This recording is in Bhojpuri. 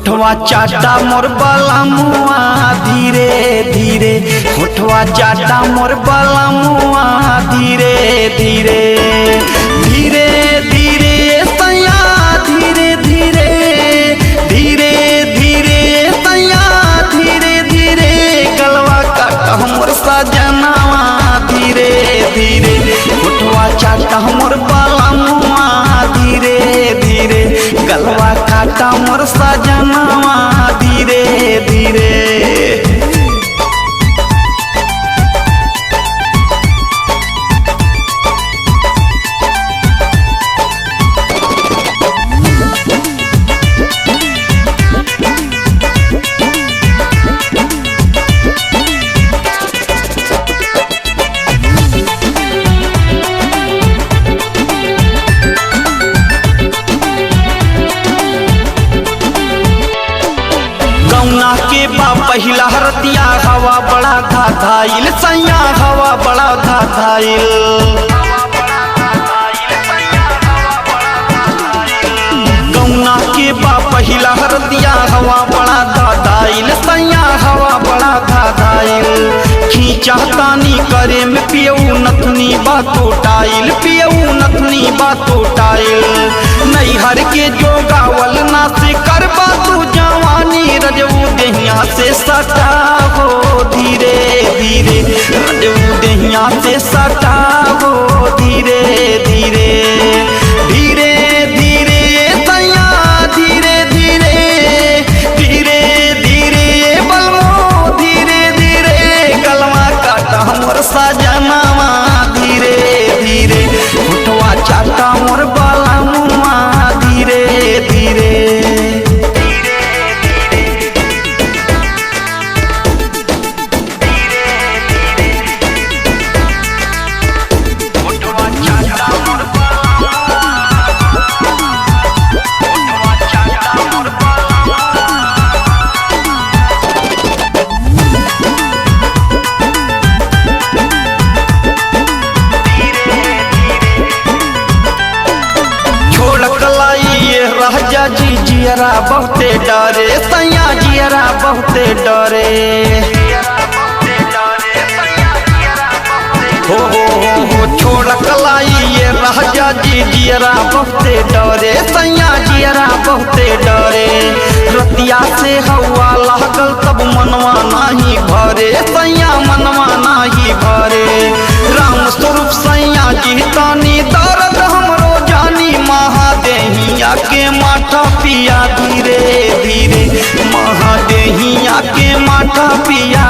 होठवा चाटा मोर बाला मुआ धीरे धीरे, होठवा चाटा मोर बाला मुआ धीरे धीरे, धीरे धीरे सैया धीरे धीरे, धीरे धीरे सैया धीरे धीरे, गलवा काटा मोर सजनावा धीरे धीरे, होठवा चाटा मोर बाला मुआ धीरे धीरे, गलवा काटा मोर सजनावा धीरे धीरे। गौना के बा पहिला हरतिया, हवा बड़ा धाधाइल सैया, हवा बड़ा धाधाइल, गौना के बा पहिला हरतिया, हवा बड़ा धाधाइल सैया, हवा बड़ा धाधाइल, खींचा तानी करे में पियऊ नथनी बातो टाइल, पियऊ नथनी बातो टाइल, नैहर के जो गावल ना से करबा तू जवानी, रजऊ देहिया से सटा हो धीरे धीरे, रजऊ देहिया से सटा हो धीरे धीरे, धीरे धीरे सैया धीरे धीरे, धीरे धीरे बलमो धीरे धीरे, गलवा काटा मोर सजनावा धीरे धीरे, होठवा चाटा मोर बाला मुआ धीरे धीरे। राजा जी जियरा बहुते डरे सैया, जियरा बहुते डरे, हो छोड़ कलाई ये राजा जी जियरा बहुते डरे सैया, जियरा बहुते डरे, रतिया से हवा लागल तब मनवा नाही भरे सैया, मनवा नाही भरे, राम स्वरूप सैया जी तानी दर्द हमरो जानी, महादेहिया के माथा पिया धीरे धीरे, महादेहिया के माथा पिया